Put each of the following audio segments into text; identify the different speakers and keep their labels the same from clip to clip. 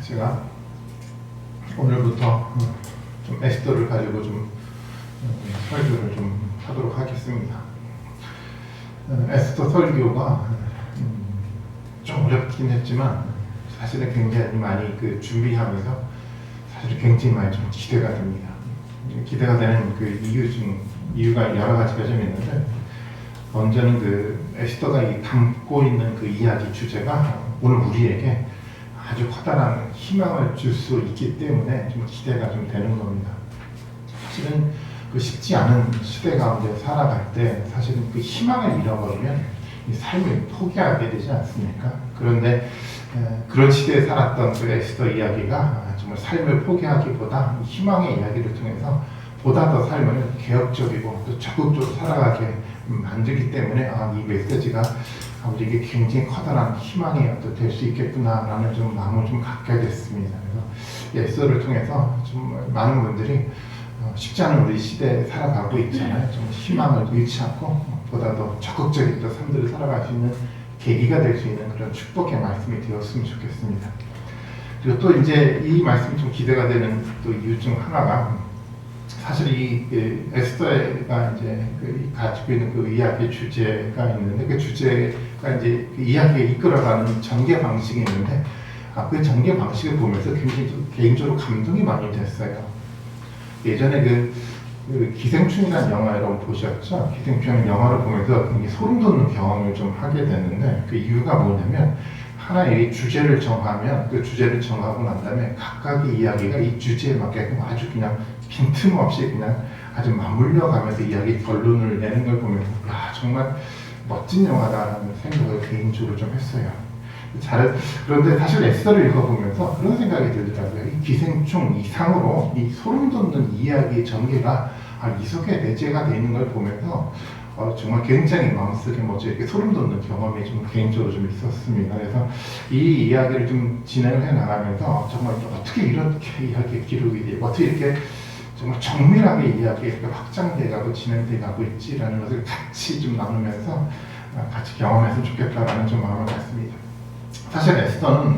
Speaker 1: 제가 오늘부터 좀 에스더를 가지고 좀 설교를 좀 하도록 하겠습니다. 에스더 설교가 좀 어렵긴 했지만 사실은 굉장히 많이 준비하면서 사실 굉장히 많이 좀 기대가 됩니다. 기대가 되는 이유가 여러 가지가 좀 있는데, 먼저는 에스더가 담고 있는 이야기 주제가 오늘 우리에게 아주 커다란 희망을 줄 수 있기 때문에 좀 기대가 좀 되는 겁니다. 사실은 쉽지 않은 시대 가운데 살아갈 때 사실은 희망을 잃어버리면 이 삶을 포기하게 되지 않습니까? 그런데 그런 시대에 살았던 에스더 이야기가 정말 삶을 포기하기보다 희망의 이야기를 통해서 보다 더 삶을 개혁적이고 또 적극적으로 살아가게 만들기 때문에 이 메시지가 우리에게 굉장히 커다란 희망이 될 수 있겠구나라는 좀 마음을 좀 갖게 됐습니다. 그래서 에스더를 통해서 좀 많은 분들이 쉽지 않은 우리 시대에 살아가고 있잖아요. 좀 희망을 잃지 않고 보다 더 적극적인 삶들을 살아갈 수 있는 계기가 될 수 있는 그런 축복의 말씀이 되었으면 좋겠습니다. 그리고 또 이제 이 말씀이 좀 기대가 되는 또 이유 중 하나가, 사실 이 에스더가 이제 가지고 있는 이야기 주제가 있는데, 그 주제가 이제 이야기에 이끌어가는 전개 방식이 있는데, 그 전개 방식을 보면서 굉장히 좀 개인적으로 감동이 많이 됐어요. 예전에 기생충이라는 영화 여러분 보셨죠? 기생충이라는 영화를 보면서 굉장히 소름 돋는 경험을 좀 하게 됐는데, 그 이유가 뭐냐면, 하나의 주제를 정하면 그 주제를 정하고 난 다음에 각각의 이야기가 이 주제에 맞게끔 아주 그냥 빈틈없이 그냥 아주 맞물려 가면서 이야기 결론을 내는 걸 보면서 정말 멋진 영화다라는 생각을 개인적으로 좀 했어요. 그런데 사실 에스더를 읽어보면서 그런 생각이 들더라고요. 이 기생충 이상으로 이 소름 돋는 이야기의 전개가 이 속에 내재가 되어 있는 걸 보면서 정말 굉장히 마음속에 이렇게 소름 돋는 경험이 좀 개인적으로 좀 있었습니다. 그래서 이 이야기를 좀 진행을 해 나가면서 정말 어떻게 이렇게 이야기 기록이 되고 어떻게 이렇게 정말 정밀하게 이야기가 확장돼 가고 진행돼 가고 있지라는 것을 같이 좀 나누면서 같이 경험했으면 좋겠다라는 좀 마음을 갖습니다. 사실 에스더는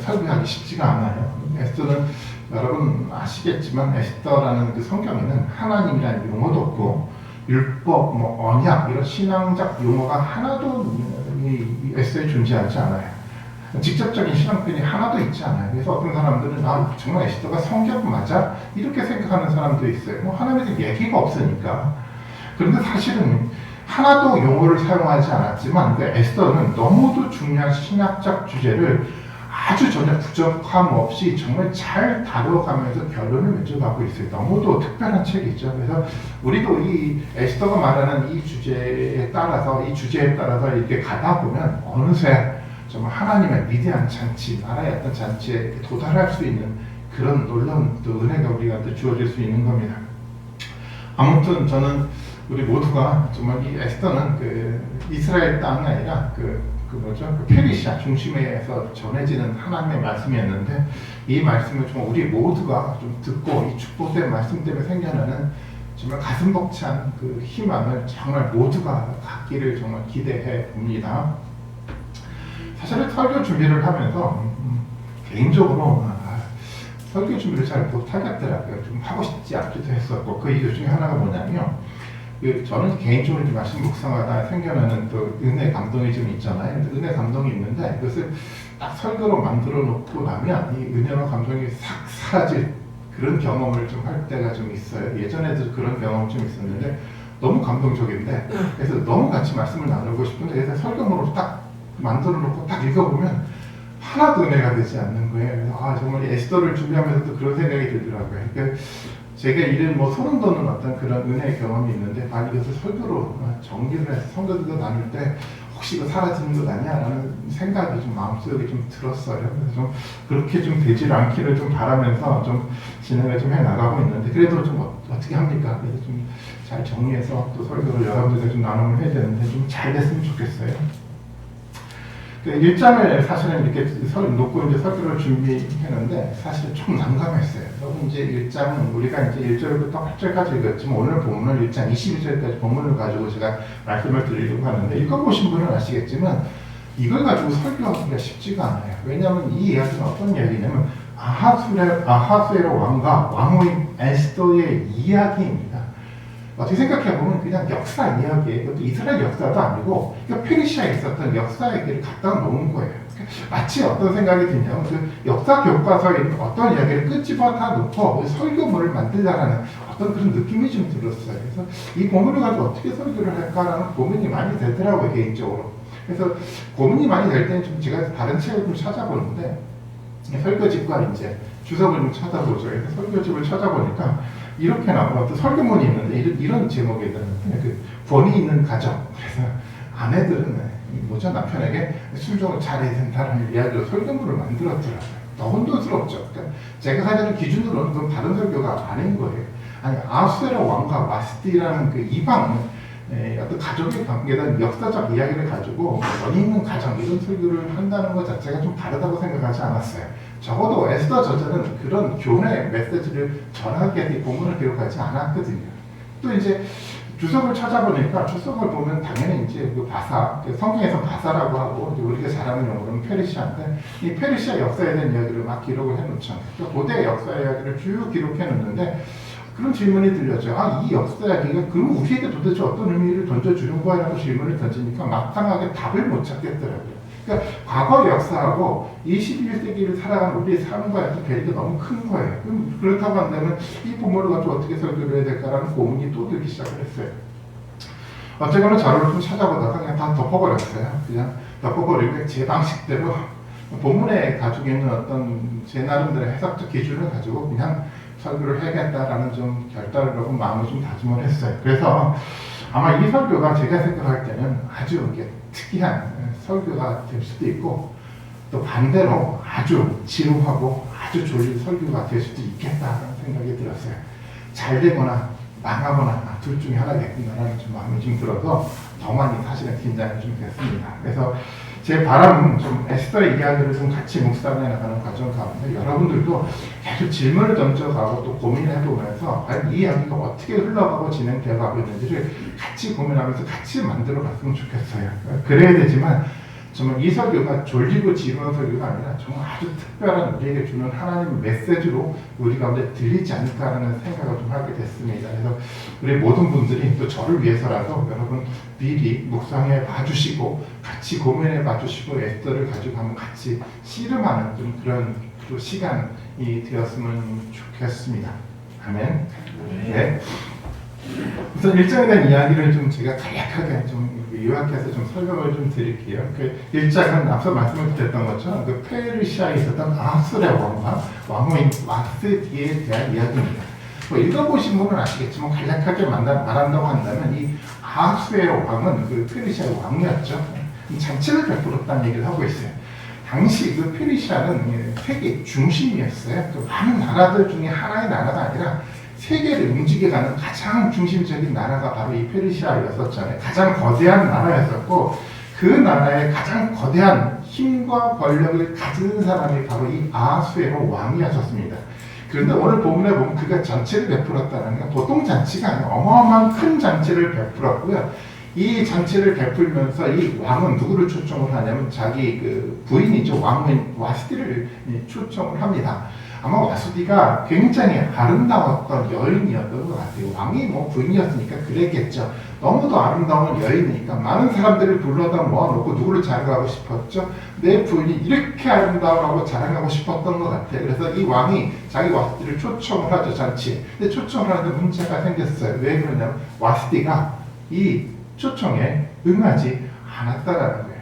Speaker 1: 설교하기 쉽지가 않아요. 에스더는 여러분 아시겠지만 에스더라는 성경에는 하나님이라는 용어도 없고 율법, 언약 이런 신앙적 용어가 하나도 이 에스더에 존재하지 않아요. 직접적인 신앙편이 하나도 있지 않아요. 그래서 어떤 사람들은 정말 에스더가 성경 맞아? 이렇게 생각하는 사람도 있어요. 하나님에 대한 얘기가 없으니까. 그런데 사실은 하나도 용어를 사용하지 않았지만 에스더는 너무도 중요한 신학적 주제를 아주 전혀 부족함 없이 정말 잘 다뤄가면서 결론을 맺어가고 있어요. 너무도 특별한 책이죠. 그래서 우리도 이 에스더가 말하는 이 주제에 따라서 이렇게 가다 보면 어느새 정말 하나님의 위대한 잔치, 나라의 어떤 잔치에 도달할 수 있는 그런 놀라운 또 은혜가 우리한테 주어질 수 있는 겁니다. 아무튼 저는 우리 모두가 정말 이 에스더는 이스라엘 땅이 아니라 페르시아 중심에서 전해지는 하나님의 말씀이었는데, 이 말씀을 정말 우리 모두가 좀 듣고 이 축복된 말씀 때문에 생겨나는 정말 가슴 벅찬 희망을 정말 모두가 갖기를 정말 기대해 봅니다. 사실은 설교 준비를 하면서 개인적으로 설교 준비를 잘 못하겠더라고요. 좀 하고 싶지 않기도 했었고, 그 이유 중에 하나가 뭐냐면, 저는 개인적으로 말씀 묵상하다 생겨나는 또 은혜 감동이 좀 있잖아요. 은혜 감동이 있는데 그것을 딱 설교로 만들어 놓고 나면 이 은혜와 감동이 싹 사라질 그런 경험을 좀 할 때가 좀 있어요. 예전에도 그런 경험 좀 있었는데 너무 감동적인데, 그래서 너무 같이 말씀을 나누고 싶은데 그래서 설교문으로 딱 만들어 놓고 딱 읽어보면 하나도 은혜가 되지 않는 거예요. 그래서 정말 에스더를 준비하면서도 그런 생각이 들더라고요. 그러니까 제가 이런 소름 돋는 어떤 그런 은혜의 경험이 있는데, 만약 이것을 설교로 정리를 해서 성도들과 나눌 때 혹시 이거 사라지는 것 아니야라는 생각이 좀 마음속에 좀 들었어요. 그래서 좀 그렇게 좀 되지 않기를 좀 바라면서 좀 진행을 좀 해 나가고 있는데, 그래도 좀 어떻게 합니까? 그래서 좀 잘 정리해서 또 설교를 여러분들과 좀 나눔을 해야 되는데 좀 잘 됐으면 좋겠어요. 1장을 사실은 이렇게 놓고 이제 설교를 준비했는데 사실 좀 난감했어요. 여러분 이제 1장은 우리가 이제 1절부터 8절까지 읽었지만 오늘 본문은 1장 22절까지 본문을 가지고 제가 말씀을 드리려고 하는데, 읽어보신 분은 아시겠지만 이걸 가지고 설교하기가 쉽지가 않아요. 왜냐하면 이 이야기는 어떤 이야기냐면 아하수에로 왕과 왕후인 에스더의 이야기입니다. 어떻게 생각해보면 그냥 역사 이야기예요. 이것도 이스라엘 역사도 아니고 페르시아에 있었던 역사 얘기를 갖다 놓은 거예요. 마치 어떤 생각이 드냐면 그 역사 교과서에 있는 어떤 이야기를 끄집어다 놓고 설교문을 만들자라는 어떤 그런 느낌이 좀 들었어요. 그래서 이 본문을 가지고 어떻게 설교를 할까라는 고민이 많이 되더라고요, 개인적으로. 그래서 고민이 많이 될 때는 좀 제가 다른 책을 좀 찾아보는데 설교집과 이제 주석을 좀 찾아보죠. 그래서 설교집을 찾아보니까 이렇게 나오는 어떤 설교문이 있는데 이런 제목이더라고요. 그 본이 있는 가정. 그래서 아내들은 남편에게 순종을 잘해야 된다는 이야기로 설교문을 만들었더라고요. 너무 혼돈스럽죠. 그러니까 제가 가지는 기준으로는 그건 바른 설교가 아닌 거예요. 아니 아수에라 왕과 와스디라는 그 이방 어떤 가족의 관계에 역사적 이야기를 가지고 원이 있는 가정 이런 설교를 한다는 것 자체가 좀 다르다고 생각하지 않았어요. 적어도 에스더 저자는 그런 교훈의 메시지를 전하기 위해 본문을 기록하지 않았거든요. 또 이제 주석을 찾아보니까 주석을 보면 당연히 이제 그 바사, 성경에서 바사라고 하고 우리가 잘 아는 용어로는 페르시아인데 이 페르시아 역사에 대한 이야기를 막 기록을 해놓죠. 그러니까 고대 역사 이야기를 쭉 기록해 놓는데 그런 질문이 들려죠. 이 역사 이야기가 그럼 우리에게 도대체 어떤 의미를 던져주는 거야? 라고 질문을 던지니까 마땅하게 답을 못 찾겠더라고요. 그러니까 과거 역사하고 21세기를 살아가는 우리의 삶과의 괴리가 너무 큰 거예요. 그렇다고 한다면 이 부모를 가지고 어떻게 설교를 해야 될까라는 고민이 또 들기 시작을 했어요. 어쨌거나 자료를 좀 찾아보다가 그냥 다 덮어버렸어요. 그냥 덮어버리고 제 방식대로 본문에 가지고 있는 어떤 제 나름대로 해석적 기준을 가지고 그냥 설교를 해야겠다라는 좀 결단을 하고 마음을 좀 다짐을 했어요. 그래서 아마 이 설교가 제가 생각할 때는 아주 특이한 설교가 될 수도 있고 또 반대로 아주 지루하고 아주 졸린 설교가 될 수도 있겠다라는 생각이 들었어요. 잘 되거나 망하거나 둘 중에 하나겠구나라는 좀 마음이 좀 들어서 더 많이 사실은 긴장이 좀 됐습니다. 그래서 제 바람은 좀 에스더의 이야기를 좀 같이 묵상해 나가는 과정 가운데 여러분들도 계속 질문을 던져가고 또 고민해보면서 이 이야기가 어떻게 흘러가고 진행되어가고 있는지를 같이 고민하면서 같이 만들어 갔으면 좋겠어요. 그래야 되지만 정말 이 설교가 졸리고 지루한 설교가 아니라 정말 아주 특별한 우리에게 주는 하나님의 메시지로 우리 가운데 들리지 않을까라는 생각을 좀 하게 됐습니다. 그래서 우리 모든 분들이 또 저를 위해서라도 여러분 미리 묵상해 봐주시고 같이 고민해 봐주시고 에스더를 가지고 한번 같이 씨름하는 좀 그런 시간이 되었으면 좋겠습니다. 아멘. 네. 우선 1장에 대한 이야기를 좀 제가 간략하게 좀 요약해서 좀 설명을 좀 드릴게요. 그 1장은 앞서 말씀을 드렸던 것처럼 그 페르시아에 있었던 아수르 왕과 왕후인 와스디에 대한 이야기입니다. 뭐 읽어보신 분은 아시겠지만 간략하게 말한다고 한다면 이 아수르 왕은 그 페르시아 왕이었죠. 잔치를 베풀었다는 얘기를 하고 있어요. 당시 그 페르시아는 세계 중심이었어요. 그 많은 나라들 중에 하나의 나라가 아니라 세계를 움직여가는 가장 중심적인 나라가 바로 이 페르시아였었잖아요. 가장 거대한 나라였었고 그 나라의 가장 거대한 힘과 권력을 가진 사람이 바로 이 아하수에로 왕이었습니다. 그런데 오늘 본문에 보면 그가 잔치를 베풀었다는 건 보통 잔치가 아니라 어마어마한 큰 잔치를 베풀었고요. 이 잔치를 베풀면서 이 왕은 누구를 초청을 하냐면 자기 그 부인이죠. 왕인 와스디를 초청을 합니다. 아마 와스디가 굉장히 아름다웠던 여인이었던 것 같아요. 왕이 뭐 부인이었으니까 그랬겠죠. 너무도 아름다운 여인이니까 많은 사람들을 불러다 모아놓고 누구를 자랑하고 싶었죠? 내 부인이 이렇게 아름다워하고 자랑하고 싶었던 것 같아요. 그래서 이 왕이 자기 와스디를 초청을 하죠, 잔치에. 근데 초청을 하는데 문제가 생겼어요. 왜 그러냐면 와스디가 이 초청에 응하지 않았다라는 거예요.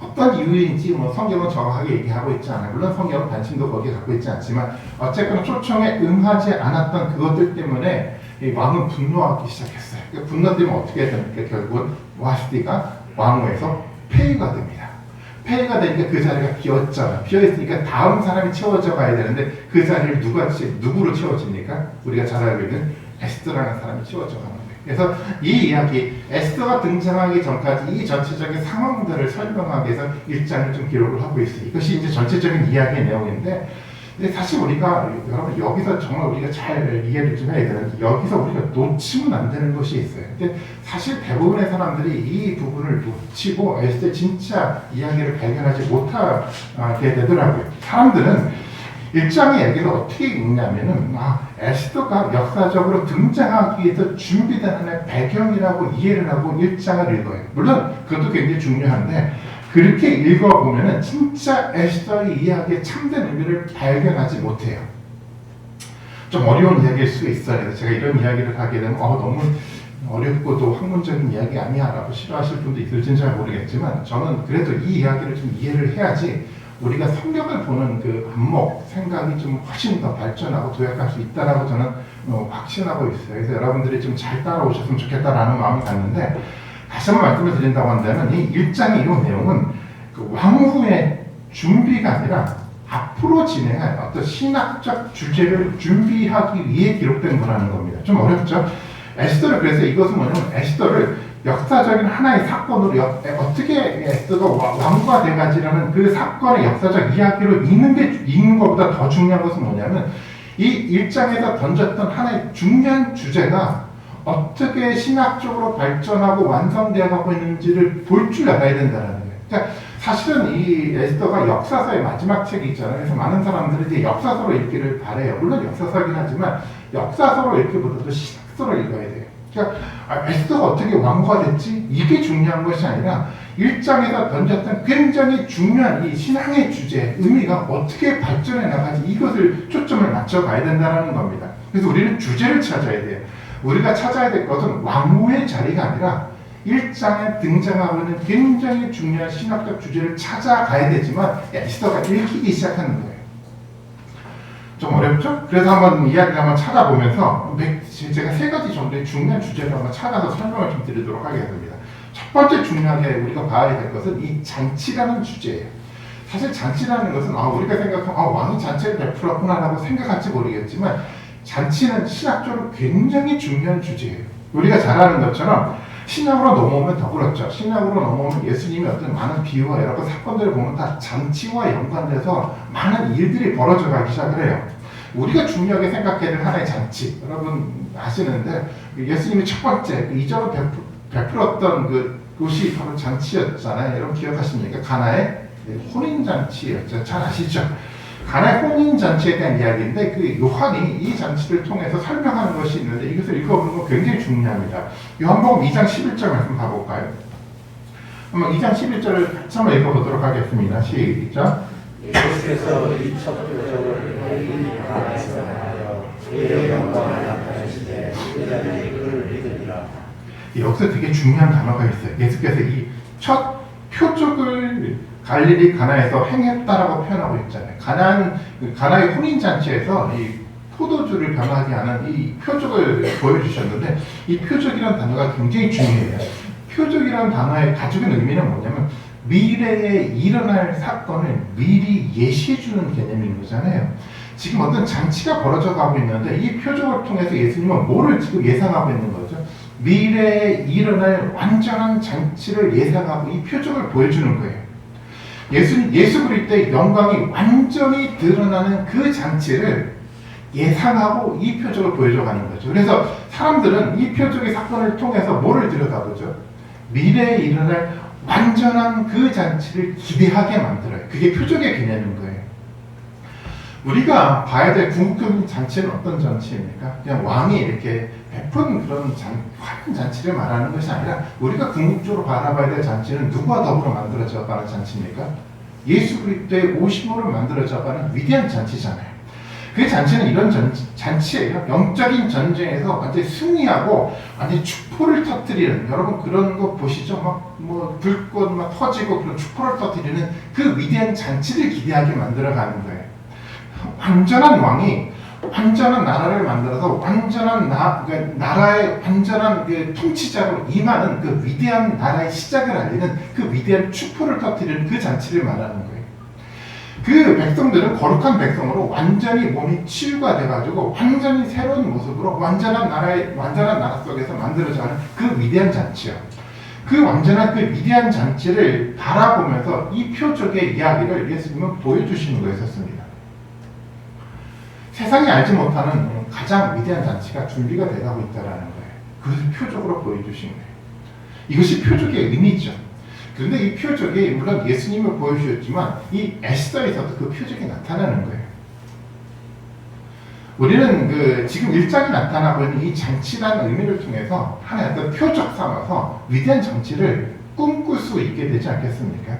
Speaker 1: 어떤 이유인지 뭐 성경은 정확하게 얘기하고 있지 않아요. 물론 성경은 관심도 거기에 갖고 있지 않지만 어쨌거나 초청에 응하지 않았던 그것들 때문에 이 왕은 분노하기 시작했어요. 그 분노 때문에 어떻게 됩니까? 결국은 와스디가 왕후에서 폐위가 됩니다. 폐위가 되니까 그 자리가 비었잖아. 비어있으니까 다음 사람이 채워져 가야 되는데 그 자리를 누구로 채워집니까? 우리가 잘 알고 있는 에스더라는 사람이 채워져 가는 거예요. 그래서 이 이야기, 에스더가 등장하기 전까지 이 전체적인 상황들을 설명하기 위해서 1장을 좀 기록을 하고 있어요. 이것이 이제 전체적인 이야기의 내용인데, 근데 사실 우리가, 여러분, 여기서 정말 우리가 잘 이해를 좀 해야 되는데, 여기서 우리가 놓치면 안 되는 것이 있어요. 근데 사실 대부분의 사람들이 이 부분을 놓치고 에스더의 진짜 이야기를 발견하지 못하게 되더라고요. 사람들은 1장의 얘기를 어떻게 읽냐면은 에스더가 역사적으로 등장하기 위해서 준비된 하나의 배경이라고 이해를 하고 1장을 읽어요. 물론 그것도 굉장히 중요한데 그렇게 읽어보면은 진짜 에스더의 이야기의 참된 의미를 발견하지 못해요. 좀 어려운 이야기일 수 있어요. 제가 이런 이야기를 하게 되면 너무 어렵고 또 학문적인 이야기 아니야 라고 싫어하실 분도 있을지는 잘 모르겠지만 저는 그래도 이 이야기를 좀 이해를 해야지 우리가 성경을 보는 그 안목, 생각이 좀 훨씬 더 발전하고 도약할 수 있다라고 저는 확신하고 있어요. 그래서 여러분들이 좀 잘 따라오셨으면 좋겠다라는 마음이 갔는데 다시 한번 말씀을 드린다고 한다면 이 1장의 이런 내용은 그 왕후의 준비가 아니라 앞으로 진행할 어떤 신학적 주제를 준비하기 위해 기록된 거라는 겁니다. 좀 어렵죠? 에스더를 그래서 이것은 뭐냐면 에스더를 역사적인 하나의 사건으로 어떻게 에스더가 왕과 돼가지라는 그 사건의 역사적 이야기로 읽는 것보다 더 중요한 것은 뭐냐면 이 1장에서 던졌던 하나의 중요한 주제가 어떻게 신학적으로 발전하고 완성되어 가고 있는지를 볼 줄 알아야 된다는 거예요. 그러니까 사실은 이 에스더가 역사서의 마지막 책이 있잖아요. 그래서 많은 사람들이 이제 역사서로 읽기를 바래요. 물론 역사서긴 하지만 역사서로 읽기보다도 신학서로 읽어야 돼요. 그러니까 에스더가 어떻게 왕후가 됐지? 이게 중요한 것이 아니라 1장에서 던졌던 굉장히 중요한 이 신앙의 주제, 의미가 어떻게 발전해 나가지 이것을 초점을 맞춰가야 된다는 겁니다. 그래서 우리는 주제를 찾아야 돼요. 우리가 찾아야 될 것은 왕후의 자리가 아니라 1장에 등장하고 있는 굉장히 중요한 신학적 주제를 찾아가야 되지만 에스더가 읽히기 시작하는 거예요. 좀 어렵죠? 그래서 한번 이야기를 한번 찾아보면서 제가 세 가지 정도의 중요한 주제를 한번 찾아서 설명을 좀 드리도록 하겠습니다. 첫 번째 중요하게 우리가 봐야 될 것은 이 잔치라는 주제예요. 사실 잔치라는 것은 우리가 생각하면 왕이 잔치를 베풀었구나라고 생각할지 모르겠지만 잔치는 신학적으로 굉장히 중요한 주제예요. 우리가 잘 아는 것처럼 신약으로 넘어오면 더 그렇죠. 신약으로 넘어오면 예수님이 어떤 많은 비유와 여러 가지 사건들을 보면 다 잔치와 연관돼서 많은 일들이 벌어져 가기 시작을 해요. 우리가 중요하게 생각해야 될 하나의 잔치, 여러분 아시는데 예수님이 첫 번째 이적을 베풀었던 그곳이 바로 잔치였잖아요. 여러분 기억하십니까? 가나의 혼인잔치였죠. 잘 아시죠? 가나의 혼인잔치에 대한 이야기인데 그 요한이 이 잔치를 통해서 설명하는 것이 있는데 이것을 읽어보는 건 굉장히 중요합니다. 요한복음 2장 11절 말씀 봐볼까요? 한번 2장 11절을 같이 한번 읽어보도록 하겠습니다. 시작.
Speaker 2: 예수께서 이 첫 표적을 가나에서 하여 그의 영광을 나타내시되 그들이 그를 믿으리라.
Speaker 1: 여기서 되게 중요한 단어가 있어요. 예수께서 이 첫 표적을 갈릴리 가나에서 행했다라고 표현하고 있잖아요. 가나의 혼인잔치에서 이 포도주를 변하게 하는 이 표적을 보여주셨는데 이 표적이라는 단어가 굉장히 중요해요. 표적이라는 단어의 가지고 있는 의미는 뭐냐면 미래에 일어날 사건을 미리 예시해주는 개념인 거잖아요. 지금 어떤 잔치가 벌어져 가고 있는데 이 표적을 통해서 예수님은 뭐를 지금 예상하고 있는 거죠? 미래에 일어날 완전한 잔치를 예상하고 이 표적을 보여주는 거예요. 예수 그리스도의 영광이 완전히 드러나는 그 잔치를 예상하고 이 표적을 보여줘가는 거죠. 그래서 사람들은 이 표적의 사건을 통해서 뭐를 들여다보죠? 미래에 일어날 완전한 그 잔치를 기대하게 만들어요. 그게 표적의 개념인 거예요. 우리가 봐야 될 궁극적인 잔치는 어떤 잔치입니까? 그냥 왕이 이렇게 베푼 그런 화려한 잔치를 말하는 것이 아니라 우리가 궁극적으로 바라봐야 될 잔치는 누구와 더불어 만들어져 가는 잔치입니까? 예수 그리스도의 오심으로 만들어져 가는 위대한 잔치잖아요. 그 잔치는 이런 잔치예요. 영적인 전쟁에서 완전히 승리하고 완전히 축포를 터뜨리는, 여러분 그런 거 보시죠? 불꽃 터지고 그런 축포를 터뜨리는 그 위대한 잔치를 기대하게 만들어가는 거예요. 완전한 왕이 완전한 나라를 만들어서 완전한 나라의 완전한 그 통치자로 임하는 그 위대한 나라의 시작을 알리는 그 위대한 축포를 터뜨리는 그 잔치를 말하는 거예요. 그 백성들은 거룩한 백성으로 완전히 몸이 치유가 돼가지고 완전히 새로운 모습으로 완전한 나라 속에서 만들어져가는 그 위대한 잔치요. 그 완전한 그 위대한 잔치를 바라보면서 이 표적의 이야기를 예수님은 보여주시는 거였었습니다. 세상이 알지 못하는 가장 위대한 잔치가 준비가 돼가고 있다는 거예요. 그것을 표적으로 보여주신 거예요. 이것이 표적의 의미죠. 그런데 이 표적이 물론 예수님을 보여주셨지만 이 에스더에서도 그 표적이 나타나는 거예요. 우리는 그 지금 일장이 나타나고 있는 이 잔치라는 의미를 통해서 하나의 어떤 표적 삼아서 위대한 잔치를 꿈꿀 수 있게 되지 않겠습니까?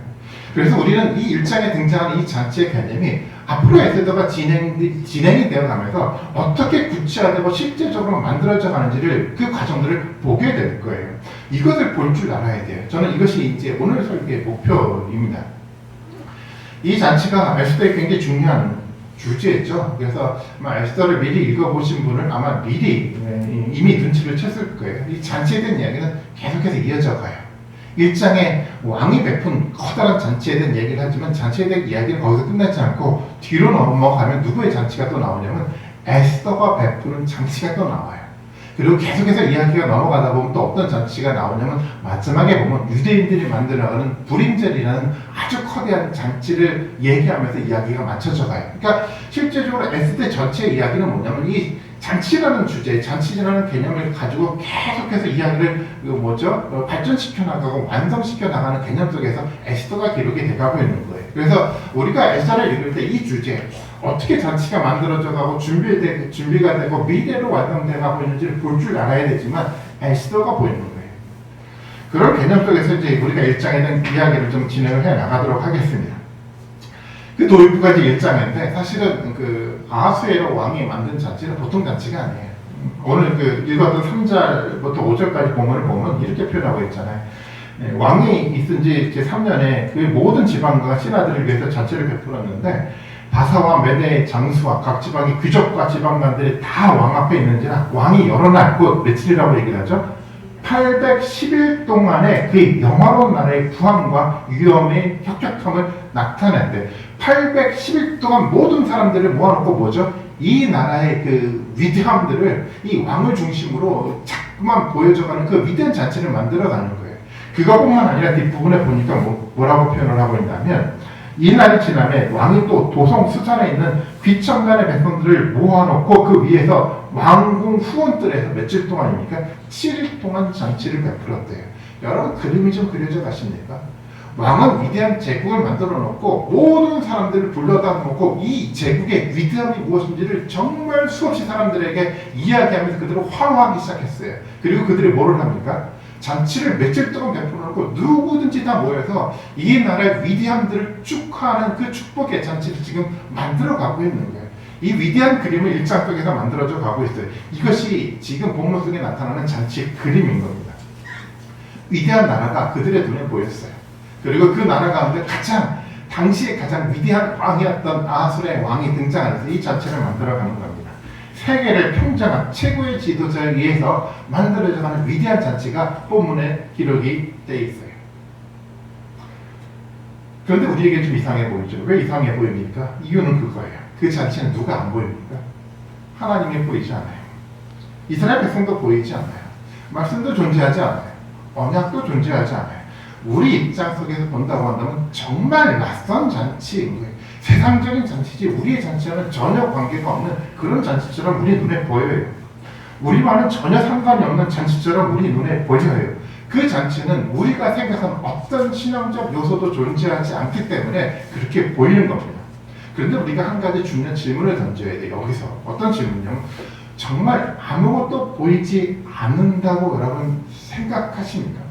Speaker 1: 그래서 우리는 이 일장에 등장하는 이 잔치의 개념이 앞으로 에스더가 진행이 되어가면서 어떻게 구체화되고 실제적으로 만들어져 가는지를 그 과정들을 보게 될 거예요. 이것을 볼 줄 알아야 돼요. 저는 이것이 이제 오늘 설계의 목표입니다. 이 잔치가 에스더의 굉장히 중요한 주제죠. 그래서 아마 에스더를 미리 읽어보신 분은 아마 미리 이미 눈치를 챘을 거예요. 이 잔치에 대한 이야기는 계속해서 이어져 가요. 1장에 왕이 베푼 커다란 잔치에 대한 얘기를 하지만 잔치에 대한 이야기는 거기서 끝나지 않고 뒤로 넘어가면 누구의 잔치가 또 나오냐면 에스더가 베푸는 잔치가 또 나와요. 그리고 계속해서 이야기가 넘어가다 보면 또 어떤 잔치가 나오냐면 마지막에 보면 유대인들이 만들어가는 불임절이라는 아주 거대한 잔치를 얘기하면서 이야기가 맞춰져 가요. 그러니까 실제적으로 에스더 전체의 이야기는 뭐냐면 이 잔치라는 주제, 잔치라는 개념을 가지고 계속해서 이야기를 발전시켜 나가고 완성시켜 나가는 개념 속에서 에스더가 기록이 돼가고 있는 거예요. 그래서 우리가 에스더를 읽을 때 이 주제, 어떻게 잔치가 만들어져 가고 준비가 되고 미래로 완성돼 가고 있는지를 볼 줄 알아야 되지만 에스더가 보이는 거예요. 그런 개념 속에서 이제 우리가 1장에 대한 이야기를 좀 진행을 해 나가도록 하겠습니다. 그 도입부가 이제 1장인데 사실은 그 아하수에로 왕이 만든 잔치는 보통 잔치가 아니에요. 오늘 그 읽었던 3절부터 5절까지 본문을 보면 이렇게 표현하고 있잖아요. 왕이 있은 지 이제 3년에 그 모든 지방과 신하들을 위해서 잔치를 베풀었는데 바사와 메대의 장수와 각 지방의 귀족과 지방관들이 다 왕 앞에 있는지라 왕이 여러 날, 곧 며칠이라고 얘기를 하죠. 810일 동안에 그 영화로운 나라의 부함과 위험의 혁혁함을 나타낸대. 810일 동안 모든 사람들을 모아놓고 뭐죠? 이 나라의 그 위대함들을 이 왕을 중심으로 자꾸만 보여줘가는 그 위대한 잔치를 만들어가는 거예요. 그것뿐만 아니라 뒷부분에 보니까 뭐라고 표현을 하고 있냐면 이 날이 지나면 왕이 또 도성 수산에 있는 귀천간의 백성들을 모아놓고 그 위에서 왕궁 후원들에서 며칠 동안입니까? 7일 동안 잔치를 베풀었대요. 여러분 그림이 좀 그려져 가십니까? 왕은 위대한 제국을 만들어 놓고 모든 사람들을 불러다 놓고 이 제국의 위대함이 무엇인지를 정말 수없이 사람들에게 이야기하면서 그들을 환호하기 시작했어요. 그리고 그들이 뭐를 합니까? 잔치를 며칠 동안 베풀어 놓고 누구든지 다 모여서 이 나라의 위대함들을 축하하는 그 축복의 잔치를 지금 만들어 가고 있는 거예요. 이 위대한 그림을 1장 속에서 만들어져 가고 있어요. 이것이 지금 본문 속에 나타나는 잔치의 그림인 겁니다. 위대한 나라가 그들의 눈에 보였어요. 그리고 그 나라 가운데 당시에 가장 위대한 왕이었던 아하수의 왕이 등장하면서 이 잔치를 만들어가는 겁니다. 세계를 평정한 최고의 지도자에 의해서 만들어져가는 위대한 잔치가 본문에 기록이 되어 있어요. 그런데 우리에게 좀 이상해 보이죠. 왜 이상해 보입니까? 이유는 그거예요. 그 잔치는 누가 안 보입니까? 하나님이 보이지 않아요. 이스라엘 백성도 보이지 않아요. 말씀도 존재하지 않아요. 언약도 존재하지 않아요. 우리 입장 속에서 본다고 한다면 정말 낯선 잔치인 거예요. 세상적인 잔치지 우리의 잔치와는 전혀 관계가 없는 그런 잔치처럼 우리 눈에 보여요. 우리와는 전혀 상관이 없는 잔치처럼 우리 눈에 보여요. 그 잔치는 우리가 생각하는 어떤 신앙적 요소도 존재하지 않기 때문에 그렇게 보이는 겁니다. 그런데 우리가 한 가지 중요한 질문을 던져야 돼요. 여기서 어떤 질문이요? 정말 아무것도 보이지 않는다고 여러분 생각하십니까?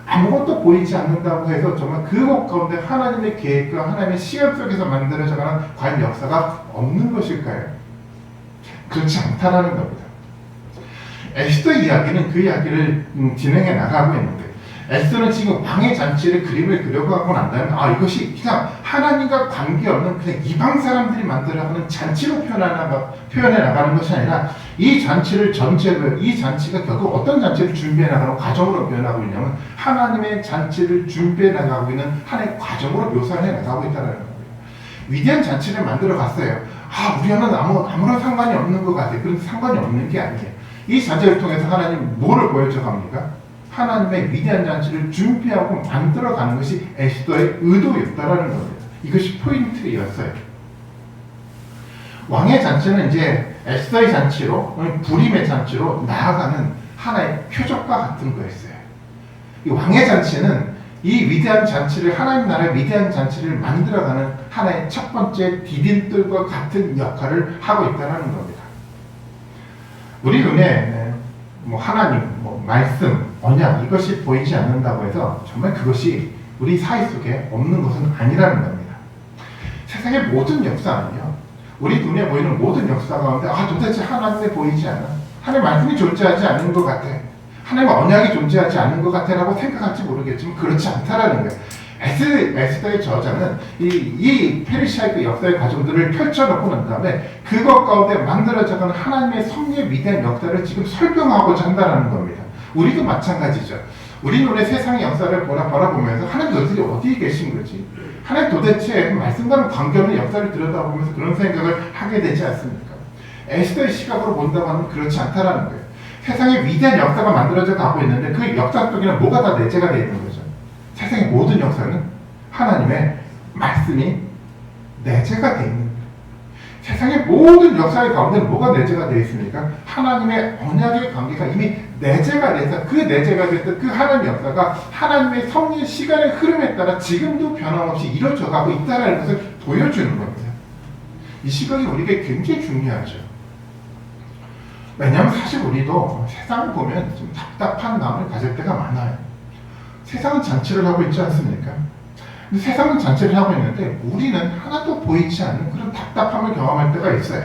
Speaker 1: 아무것도 보이지 않는다고 해서 정말 그것 가운데 하나님의 계획과 하나님의 시간 속에서 만들어져가는 과연 역사가 없는 것일까요? 그렇지 않다라는 겁니다. 에스더 이야기는 그 이야기를 진행해 나가고 있는데 에스더는 지금 왕의 잔치를 그림을 그려가고 난다면 이것이 그냥 하나님과 관계없는 그냥 이방 사람들이 만들어가는 잔치로 표현해 나가는 것이 아니라 이 잔치를 전제로 이 잔치가 결국 어떤 잔치를 준비해 나가는 과정으로 표현하고 있냐면 하나님의 잔치를 준비해 나가고 있는 하나의 과정으로 묘사를 해 나가고 있다는 거예요. 위대한 잔치를 만들어 갔어요. 우리와는 아무런 상관이 없는 것 같아요. 그런데 상관이 없는 게 아니에요. 이 잔치를 통해서 하나님 뭐를 보여줘 갑니까? 하나님의 위대한 잔치를 준비하고 만들어가는 것이 에스더의 의도였다라는 겁니다. 이것이 포인트였어요. 왕의 잔치는 이제 에스더의 잔치로, 불임의 잔치로 나아가는 하나의 표적과 같은 거였어요. 이 왕의 잔치는 이 위대한 잔치를, 하나님 나라의 위대한 잔치를 만들어가는 하나의 첫 번째 디딤돌과 같은 역할을 하고 있다는 겁니다. 우리 눈에 뭐 하나님, 뭐 말씀, 언약 이것이 보이지 않는다고 해서 정말 그것이 우리 사회 속에 없는 것은 아니라는 겁니다. 세상의 모든 역사는요, 우리 눈에 보이는 모든 역사 가운데 도대체 하나님에 보이지 않아, 하나님의 말씀이 존재하지 않는 것 같아, 하나님의 언약이 존재하지 않는 것 같아 라고 생각할지 모르겠지만 그렇지 않다라는 거예요. 에스더의 저자는 이 페르시아의 그 역사의 과정들을 펼쳐놓고 난 다음에 그것 가운데 만들어져가는 하나님의 섭리의 위대한 역사를 지금 설명하고자 한다는 겁니다. 우리도 마찬가지죠. 우리 눈에 세상의 역사를 바라보면서 하나님 도대체 어디에 계신 거지? 하나님 도대체 말씀과는 관계없는 역사를 들여다보면서 그런 생각을 하게 되지 않습니까? 에스더의 시각으로 본다고 하면 그렇지 않다라는 거예요. 세상의 위대한 역사가 만들어져 가고 있는데 그 역사 속에는 뭐가 다 내재가 되어 있는 거죠? 세상의 모든 역사는 하나님의 말씀이 내재가 되어 있는 거예요. 세상의 모든 역사의 가운데는 뭐가 내재가 되어 있습니까? 하나님의 언약의 관계가 이미 내재가 돼서 그 내재가 됐던 그 하나님의 역사가 하나님의 섭리의 시간의 흐름에 따라 지금도 변함없이 이루어져 가고 있다는 것을 보여주는 겁니다. 이 시각이 우리에게 굉장히 중요하죠. 왜냐하면 사실 우리도 세상을 보면 좀 답답한 마음을 가질 때가 많아요. 세상은 잔치를 하고 있지 않습니까? 근데 세상은 잔치를 하고 있는데 우리는 하나도 보이지 않는 그런 답답함을 경험할 때가 있어요.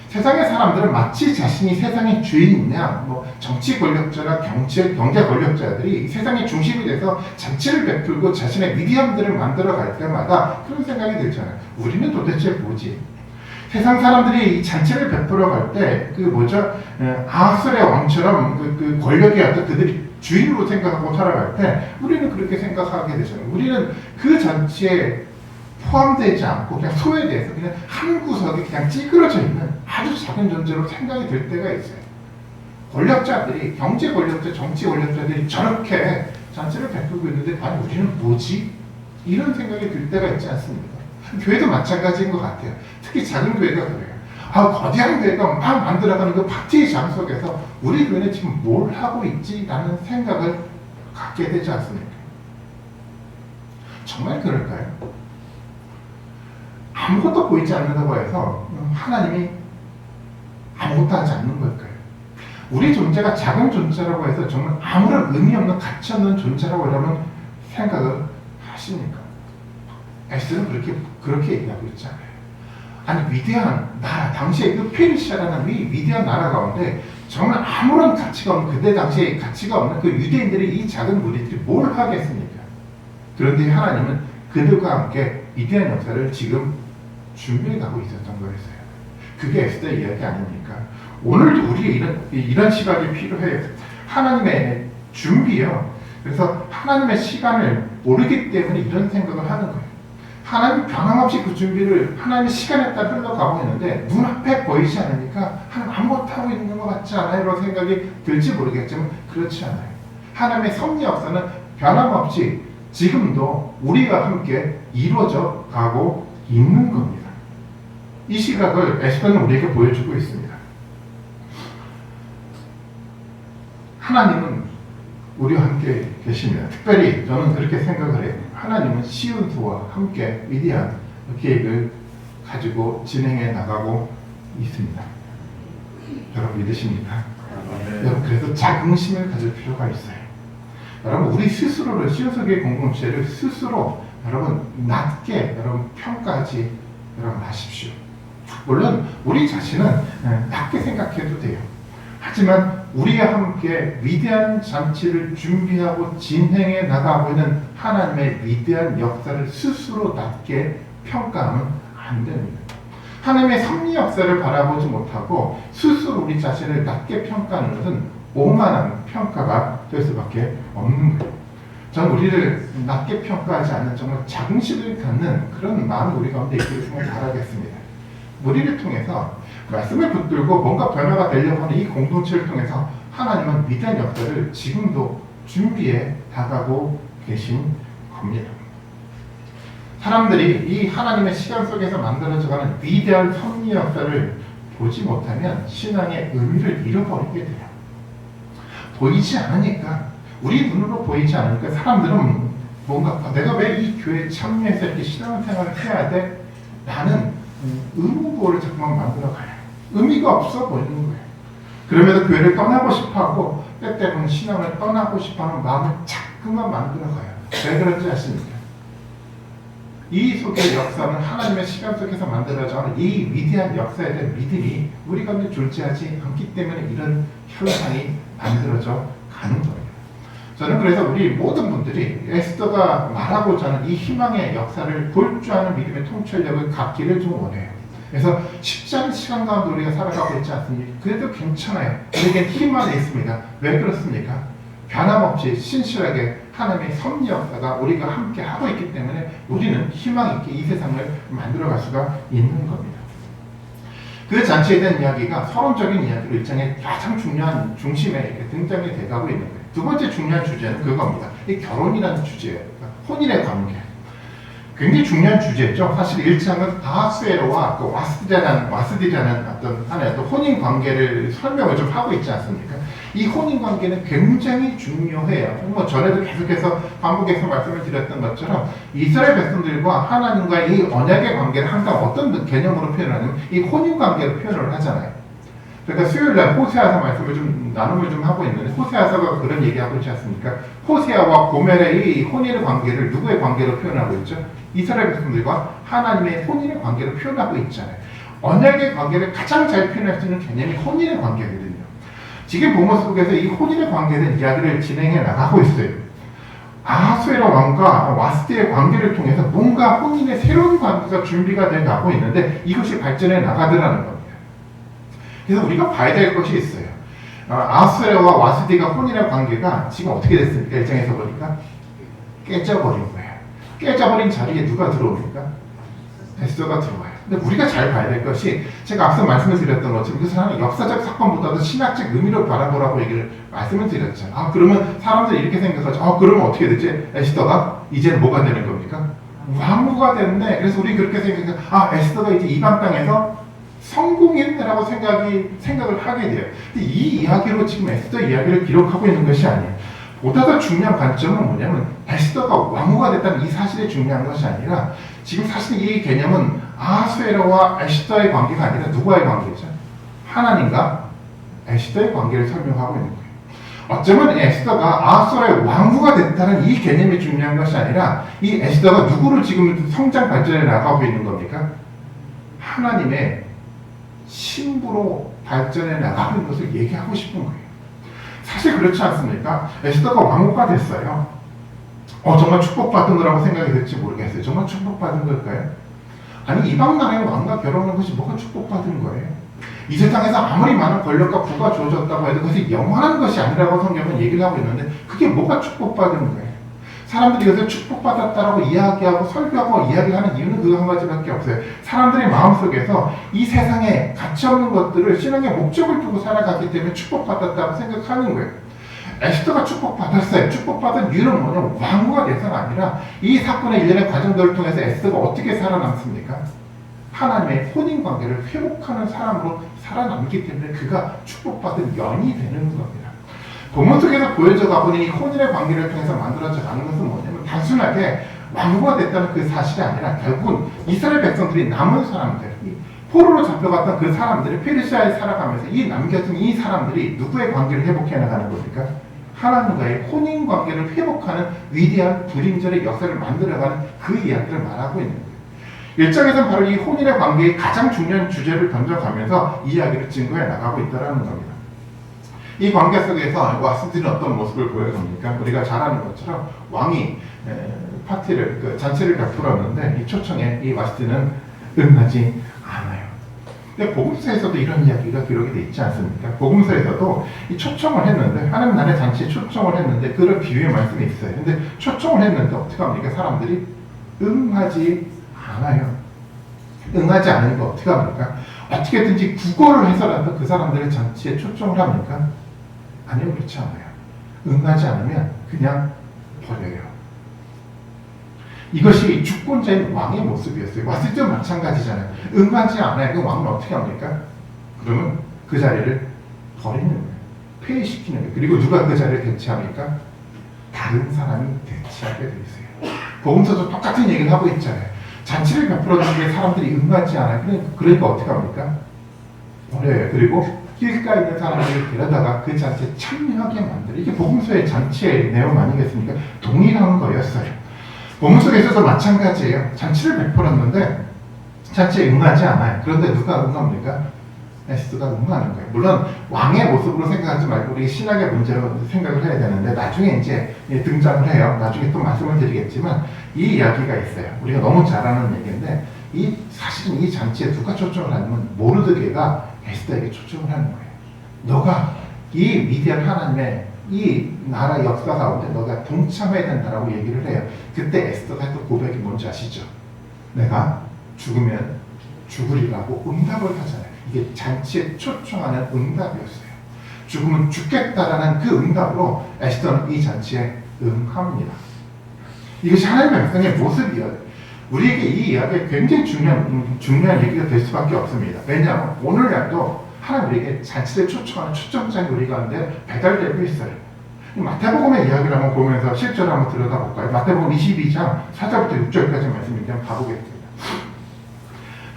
Speaker 1: 세상의 사람들은 마치 자신이 세상의 주인이냐, 뭐 정치 권력자나 경제 권력자들이 세상의 중심이 돼서 잔치를 베풀고 자신의 위대함들을 만들어 갈 때마다 그런 생각이 들잖아요. 우리는 도대체 뭐지? 세상 사람들이 이 잔치를 베풀어 갈 때 아하스의 왕처럼 그 권력이 어떤 그들이 주인으로 생각하고 살아갈 때 우리는 그렇게 생각하게 되잖아요. 우리는 그 잔치에 포함되지 않고 그냥 소외돼서 그냥 한 구석에 그냥 찌그러져 있는 아주 작은 존재로 생각이 들 때가 있어요. 권력자들이, 경제 권력자, 정치 권력자들이 저렇게 잔치를 베풀고 있는데 아니 우리는 뭐지? 이런 생각이 들 때가 있지 않습니까? 교회도 마찬가지인 것 같아요. 특히 작은 교회가 그래요. 거대한 교회가 막 만들어가는 그 파티 장속에서 우리 교회는 지금 뭘 하고 있지? 라는 생각을 갖게 되지 않습니까? 정말 그럴까요? 아무것도 보이지 않는다고 해서 하나님이 아무것도 하지 않는 걸까요? 우리 존재가 작은 존재라고 해서 정말 아무런 의미 없는 가치 없는 존재라고 여러분 생각을 하십니까? 에스더는 그렇게 얘기하고 있잖아요. 아니 위대한 나라, 당시에 그 페르시아라는 위대한 나라 가운데 정말 아무런 가치가 없는, 그때 당시에 가치가 없는 그 유대인들이 이 작은 무리들이 뭘 하겠습니까? 그런데 하나님은 그들과 함께 위대한 역사를 지금 준비해 가고 있었던 거였어요. 그게 에스더의 이야기 아닙니까? 오늘도 우리의 이런 시각이 필요해요. 하나님의 준비요. 그래서 하나님의 시간을 모르기 때문에 이런 생각을 하는 거예요. 하나님이 변함없이 그 준비를 하나님의 시간에 따라 흘러가고 있는데 눈앞에 보이지 않으니까 하나님 아무것도 하고 있는 것 같지 않아요? 이런 생각이 들지 모르겠지만 그렇지 않아요. 하나님의 섭리 역사는 변함없이 지금도 우리와 함께 이루어져 가고 있는 겁니다. 이 시각을 에스더는 우리에게 보여주고 있습니다. 하나님은 우리와 함께 계십니다. 특별히 저는 그렇게 생각을 해요. 하나님은 시온수와 함께 위대한 계획을 가지고 진행해 나가고 있습니다. 여러분 믿으십니까? 여러분 그래서 자긍심을 가질 필요가 있어요. 여러분 우리 스스로를 시온수교회 공동체를 스스로 여러분 낮게 여러분 평가하지 여러분 마십시오. 물론 우리 자신은 낮게 생각해도 돼요. 하지만 우리와 함께 위대한 잔치를 준비하고 진행해 나가고 있는 하나님의 위대한 역사를 스스로 낮게 평가하면 안 됩니다. 하나님의 섭리 역사를 바라보지 못하고 스스로 우리 자신을 낮게 평가하는 것은 오만한 평가가 될 수밖에 없는 거예요. 저는 우리를 낮게 평가하지 않는 정말 자긍심을 갖는 그런 마음이 우리 가운데 있기를 정말 바라겠습니다. 우리를 통해서 말씀을 붙들고 뭔가 변화가 되려고 하는 이 공동체를 통해서 하나님은 위대한 역사를 지금도 준비해 나가고 계신 겁니다. 사람들이 이 하나님의 시간 속에서 만들어져가는 위대한 섭리 역사를 보지 못하면 신앙의 의미를 잃어버리게 돼요. 보이지 않으니까, 우리 눈으로 보이지 않으니까 사람들은 뭔가 내가 왜 이 교회에 참여해서 이렇게 신앙생활을 해야 돼? 라는 의무부호를 자꾸만 만들어가요. 의미가 없어 보이는 거예요. 그러면서 교회를 떠나고 싶어하고 때때로는 신앙을 떠나고 싶어하는 마음을 자꾸만 만들어가요. 왜 그런지 아십니까? 이 속의 역사는 하나님의 시간 속에서 만들어져가는 이 위대한 역사에 대한 믿음이 우리 가운데 존재하지 않기 때문에 이런 현상이 만들어져 가는 거예요. 저는 그래서 우리 모든 분들이 에스더가 말하고자 하는 이 희망의 역사를 볼 줄 아는 믿음의 통찰력을 갖기를 좀 원해요. 그래서 쉽지 않은 시간 가운데 우리가 살아가고 있지 않습니까? 그래도 괜찮아요. 우리에겐 희망이 있습니다. 왜 그렇습니까? 변함없이 신실하게 하나님의 섭리 역사가 우리가 함께 하고 있기 때문에 우리는 희망 있게 이 세상을 만들어갈 수가 있는 겁니다. 그 잔치에 대한 이야기가 서론적인 이야기로 1장의 가장 중요한 중심에 등장이 돼가고 있는 거예요. 두 번째 중요한 주제는 그겁니다. 이 결혼이라는 주제예요. 혼인의 관계. 굉장히 중요한 주제죠. 사실 1장은 아하수에로와 그 와스디라는 어떤 하나의 또 혼인 관계를 설명을 좀 하고 있지 않습니까? 이 혼인 관계는 굉장히 중요해요. 뭐 전에도 계속해서 반복해서 말씀을 드렸던 것처럼 이스라엘 백성들과 하나님과의 이 언약의 관계를 항상 어떤 개념으로 표현하냐면 이 혼인 관계로 표현을 하잖아요. 그러니까 수요일날 호세아서 말씀을 좀 나눔을 좀 하고 있는데 호세아서가 그런 얘기하고 있지 않습니까? 호세아와 고멜의 이 혼인의 관계를 누구의 관계로 표현하고 있죠? 이스라엘 백성들과 하나님의 혼인의 관계로 표현하고 있잖아요. 언약의 관계를 가장 잘 표현할 수 있는 개념이 혼인의 관계거든요. 지금 본문 속에서 이 혼인의 관계에 대한 이야기를 진행해 나가고 있어요. 아하수에로 왕과 와스디의 관계를 통해서 뭔가 혼인의 새로운 관계가 준비가 돼 가고 있는데 이것이 발전해 나가더라는 겁니다. 그래서 우리가 봐야 될 것이 있어요. 아하수에로와 와스디가 혼인의 관계가 지금 어떻게 됐습니까? 1장에서 보니까 깨져버린 거예요. 깨져버린 자리에 누가 들어옵니까? 에스더가 들어와요. 근데 우리가 잘 봐야 될 것이 제가 앞서 말씀을 드렸던 것처럼 이것은 하나의 역사적 사건보다도 신학적 의미로 바라보라고 얘기를 말씀을 드렸잖아요. 아 그러면 사람들이 이렇게 생각하죠. 아 그러면 어떻게 되지? 에스더가 이제는 뭐가 되는 겁니까? 왕후가 됐네. 그래서 우리 그렇게 생각해요. 아 에스더가 이제 이방 땅에서 성공했네라고 생각을 하게 돼요. 근데 이 이야기로 지금 에스더 이야기를 기록하고 있는 것이 아니에요. 보다 더 중요한 관점은 뭐냐면 에스더가 왕후가 됐다는 이 사실이 중요한 것이 아니라 지금 사실 이 개념은 아하수에로와 에스더의 관계가 아니라 누구와의 관계죠? 하나님과 에스더의 관계를 설명하고 있는 거예요. 어쩌면 에스더가 아하수에로의 왕후가 됐다는 이 개념이 중요한 것이 아니라 이 에스더가 누구를 지금 성장 발전해 나가고 있는 겁니까? 하나님의 신부로 발전해 나가는 것을 얘기하고 싶은 거예요. 사실 그렇지 않습니까? 에스더가 왕후가 됐어요. 정말 축복받은 거라고 생각이 될지 모르겠어요. 정말 축복받은 걸까요? 아니 이방 나라의 왕과 결혼하는 것이 뭐가 축복받은 거예요? 이 세상에서 아무리 많은 권력과 부가 주어졌다고 해도 그것이 영원한 것이 아니라고 성경은 얘기를 하고 있는데 그게 뭐가 축복받은 거예요? 사람들이 이것을 축복받았다라고 이야기하고 설교하고 이야기하는 이유는 그 한 가지밖에 없어요. 사람들의 마음속에서 이 세상에 가치없는 것들을 신앙의 목적을 두고 살아가기 때문에 축복받았다고 생각하는 거예요. 에스더가 축복받았어요. 축복받은 이유는 뭐냐면 왕후가 돼서가 아니라 이 사건의 일련의 과정들을 통해서 에스더가 어떻게 살아남습니까? 하나님의 혼인관계를 회복하는 사람으로 살아남기 때문에 그가 축복받은 연이 되는 겁니다. 본문 속에서 보여져 가보는 이 혼인의 관계를 통해서 만들어져 가는 것은 뭐냐면 단순하게 왕후가 됐다는 그 사실이 아니라 결국은 이스라엘 백성들이 남은 사람들, 포로로 잡혀갔던 그 사람들이 페르시아에 살아가면서 이 남겨진 이 사람들이 누구의 관계를 회복해 나가는 겁니까? 하나님과의 혼인 관계를 회복하는 위대한 불임절의 역사를 만들어가는 그 이야기를 말하고 있는 거예요. 1장에서는 바로 이 혼인의 관계의 가장 중요한 주제를 던져가면서 이야기를 증거해 나가고 있다는 겁니다. 이 관계 속에서 와스디는 어떤 모습을 보여줍니까? 우리가 잘 아는 것처럼 왕이 파티를, 잔치를 베풀었는데 이 초청에 이 와스디는 응하지 않아요. 근데 복음서에서도 이런 이야기가 기록이 되어 있지 않습니까? 복음서에서도 이 초청을 했는데 하나님 나라의 잔치에 초청을 했는데 그런 비유의 말씀이 있어요. 근데 초청을 했는데 어떻게 합니까? 사람들이 응하지 않아요. 응하지 않으니까 어떻게 합니까? 어떻게든지 구걸을 해서라도 그 사람들의 잔치에 초청을 합니까? 아니요, 그렇지 않아요. 응하지 않으면 그냥 버려요. 이것이 주권자인 왕의 모습이었어요. 왔을 때도 마찬가지잖아요. 응하지 않아요. 그 왕은 어떻게 합니까? 그러면 그 자리를 버리는 거예요. 폐위시키는 거예요. 그리고 누가 그 자리를 대체합니까? 다른 사람이 대체하게 돼 있어요. 복음서도 똑같은 얘기를 하고 있잖아요. 잔치를 베풀었는데 사람들이 응하지 않아요. 그러니까 어떻게 합니까? 버려요. 그리고 길가에 있는 사람들을 데려다가 그 잔치에 참여하게 만들어. 이게 복음서의 잔치의 내용 아니겠습니까? 동일한 거였어요. 복음서에 있어서 마찬가지예요. 잔치를 베풀었는데 잔치에 응하지 않아요. 그런데 누가 응합니까? 에스더가 응하는 거예요. 물론 왕의 모습으로 생각하지 말고 우리 신학의 문제로 생각을 해야 되는데 나중에 이제 등장을 해요. 나중에 또 말씀을 드리겠지만 이 이야기가 있어요. 우리가 너무 잘 아는 얘기인데 사실은 이 잔치에 누가 초청을 하냐면 모르드게가 에스더에게 초청을 하는 거예요. 너가 이 위대한 하나님의 이 나라 역사 가운데 너가 동참해야 된다라고 얘기를 해요. 그때 에스더가 했던 고백이 뭔지 아시죠? 내가 죽으면 죽으리라고 응답을 하잖아요. 이게 잔치에 초청하는 응답이었어요. 죽으면 죽겠다라는 그 응답으로 에스더는 이 잔치에 응합니다. 이것이 하나님의 백성의 모습이에요. 우리에게 이 이야기가 굉장히 중요한 얘기가 될 수밖에 없습니다. 왜냐하면 오늘날도 하나님 우리에게 잔치를 초청하는 초청장이 우리 가운데 배달되고 있어요. 마태복음의 이야기를 한번 보면서 실제로 한번 들여다볼까요? 마태복음 22장 4절부터 6절까지 말씀을 한번 봐보겠습니다.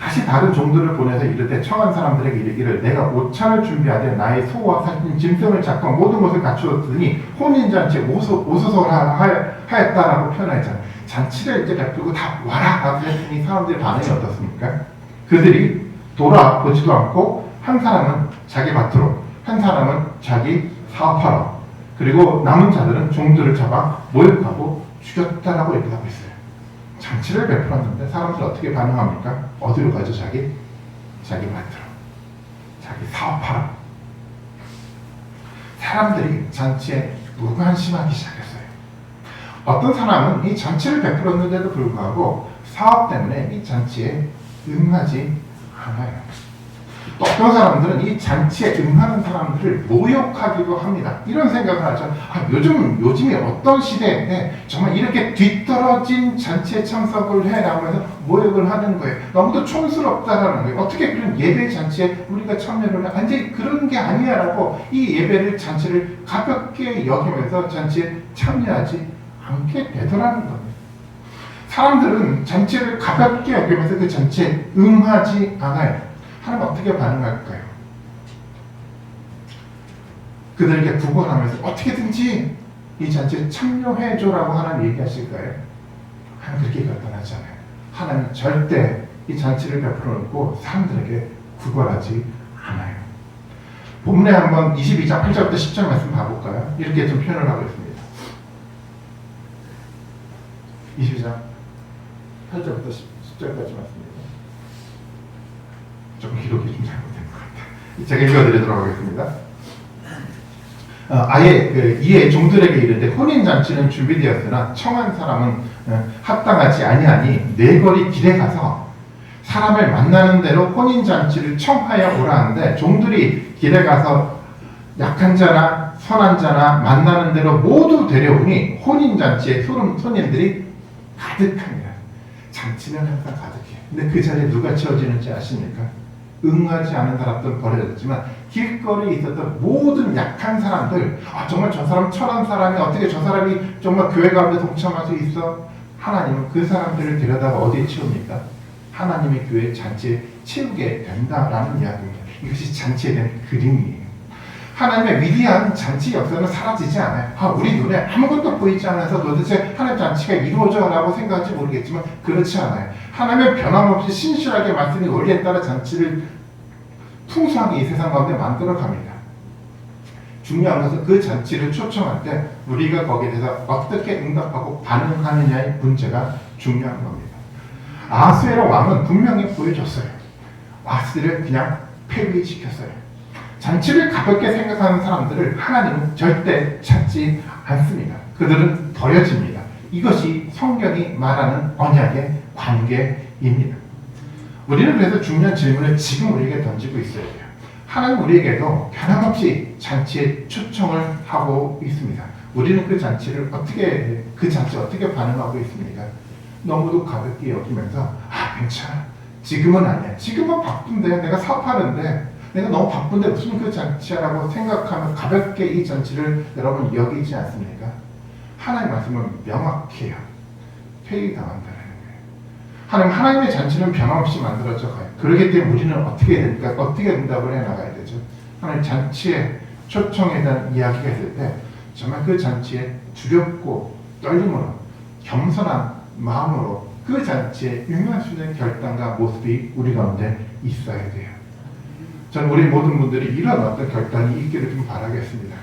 Speaker 1: 다시 다른 종들을 보내서 이르되 청한 사람들에게 이르기를 내가 옷차를 준비하되 나의 소와 살찐 짐승을 잡고 모든 것을 갖추었으니 혼인잔치에 오소서 하였다라고 표현했잖아요. 잔치를 이제 베풀고 다 와라 라고 했더니 사람들의 반응이 어떻습니까? 그들이 돌아보지도 않고 한 사람은 자기 밭으로 한 사람은 자기 사업하러 그리고 남은 자들은 종들을 잡아 모욕하고 죽였다라고 얘기하고 있어요. 잔치를 베풀었는데 사람들 어떻게 반응합니까? 어디로 가죠? 자기 밭으로 자기 사업하러. 사람들이 잔치에 무관심하기 시작했어요. 어떤 사람은 이 잔치를 베풀었는데도 불구하고 사업 때문에 이 잔치에 응하지 않아요. 또 어떤 사람들은 이 잔치에 응하는 사람들을 모욕하기도 합니다. 이런 생각을 하죠. 요즘에 어떤 시대인데 정말 이렇게 뒤떨어진 잔치에 참석을 해라고 해서 모욕을 하는 거예요. 너무도 촌스럽다라는 거예요. 어떻게 그런 예배 잔치에 우리가 참여를 해? 완전히 그런 게 아니야라고 이 예배를 잔치를 가볍게 여기면서 잔치에 참여하지 않게 되더라는 겁니다. 사람들은 잔치를 가볍게 여기면서 그 잔치에 응하지 않아요. 하나님 어떻게 반응할까요? 그들에게 구걸하면서 어떻게든지 이 잔치에 참여해줘라고 하나님 얘기하실까요? 하나님 그렇게 결단하지 않아요. 하나님 절대 이 잔치를 베풀어 놓고 사람들에게 구걸하지 않아요. 본문에 한번 22장 8절부터 10절 말씀 봐볼까요? 이렇게 좀 표현을 하고 있습니다. 22장 8절부터 10절까지 말씀입니다. 조금 기록이 좀 잘못된 것 같아요. 제가 읽어드리도록 하겠습니다. 아예 이에 종들에게 이르되 혼인잔치는 준비되었으나 청한 사람은 합당하지 아니하니 내거리 길에 가서 사람을 만나는 대로 혼인잔치를 청하여 오라 하는데 종들이 길에 가서 약한 자나 선한 자나 만나는 대로 모두 데려오니 혼인잔치에 손님들이 가득합니다. 잔치는 항상 가득해요. 근데 그 자리에 누가 채워지는지 아십니까? 응하지 않은 사람들은 버려졌지만 길거리에 있었던 모든 약한 사람들, 정말 저 사람 천한 사람이 어떻게 저 사람이 정말 교회 가운데 동참할 수 있어? 하나님은 그 사람들을 데려다가 어디에 채웁니까? 하나님의 교회 잔치에 채우게 된다라는 이야기입니다. 이것이 잔치에 대한 그림이에요. 하나님의 위대한 잔치 역사는 사라지지 않아요. 우리 눈에 아무것도 보이지 않아서 도대체 하나님의 잔치가 이루어져라고 생각할지 모르겠지만 그렇지 않아요. 하나님의 변함없이 신실하게 말씀이 원리에 따라 잔치를 풍성하게 이 세상 가운데 만들어 갑니다. 중요한 것은 그 잔치를 초청할 때 우리가 거기에 대해서 어떻게 응답하고 반응하느냐의 문제가 중요한 겁니다. 아하스웨로 왕은 분명히 보여줬어요. 아하스를 그냥 폐위시켰어요. 잔치를 가볍게 생각하는 사람들을 하나님은 절대 찾지 않습니다. 그들은 버려집니다. 이것이 성경이 말하는 언약의 관계입니다. 우리는 그래서 중요한 질문을 지금 우리에게 던지고 있어야 돼요. 하나님 우리에게도 변함없이 잔치에 초청을 하고 있습니다. 우리는 그 잔치를 어떻게 반응하고 있습니까? 너무도 가볍게 여기면서 괜찮아. 지금은 아니야. 지금은 바쁜데 내가 사업하는데 내가 너무 바쁜데 무슨 그 잔치야라고 생각하면 가볍게 이 잔치를 여러분 여기지 않습니까? 하나님의 말씀은 명확해요. 폐위당한다는 거예요. 하나님의 잔치는 변함없이 만들어져 가요. 그렇기 때문에 우리는 어떻게 해야 됩니까? 어떻게 응답을 해나가야 되죠? 하나님 잔치에 초청에 대한 이야기가 있을 때 정말 그 잔치에 두렵고 떨림으로 겸손한 마음으로 그 잔치에 응할 수 있는 결단과 모습이 우리 가운데 있어야 돼요. 저는 우리 모든 분들이 이런 어떤 결단이 있기를 좀 바라겠습니다.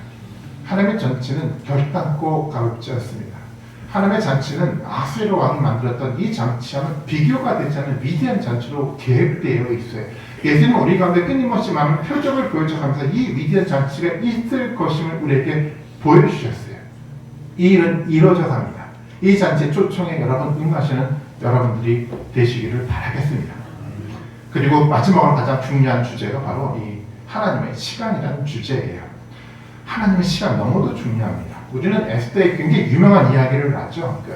Speaker 1: 하나님의 잔치는 결단코 가볍지 않습니다. 하나님의 잔치는 아수에로 왕이 만들었던 이 잔치와는 비교가 되지 않는 위대한 잔치로 계획되어 있어요. 예수님은 우리 가운데 끊임없이 많은 표적을 보여줘가면서 이 위대한 잔치가 있을 것임을 우리에게 보여주셨어요. 이 일은 이루어져서 합니다. 이 잔치 초청에 여러분 응하시는 여러분들이 되시기를 바라겠습니다. 그리고 마지막으로 가장 중요한 주제가 바로 이 하나님의 시간이라는 주제예요. 하나님의 시간 너무도 중요합니다. 우리는 에스더의 굉장히 유명한 이야기를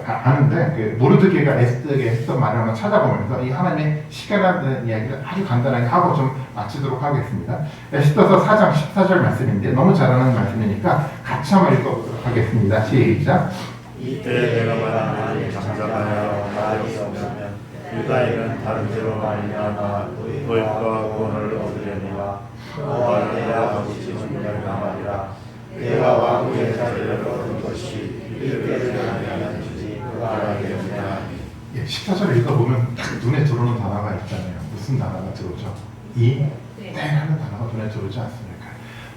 Speaker 1: 아는데 모르드게가 에스더에게 했던 말을 한번 찾아보면서 이 하나님의 시간이라는 이야기를 아주 간단하게 하고 좀 마치도록 하겠습니다. 에스더서 4장 14절 말씀인데 너무 잘 아는 말씀이니까 같이 한번 읽어보도록 하겠습니다. 시작.
Speaker 2: 이때 내가 말한 말이 장자하여 말이 없으면 유다인은 다른 데로 말미암아 도액과 구원을 얻으려니와 너와 내 아버지 준비를 강하리라. 내가 왕국의 자리를 얻은 것이 이때를 하면 주지 그가 알겠느냐.
Speaker 1: 14절 읽어보면 딱 눈에 들어오는 단어가 있잖아요. 무슨 단어가 들어오죠? 때라는 단어가 눈에 들어오지 않습니까?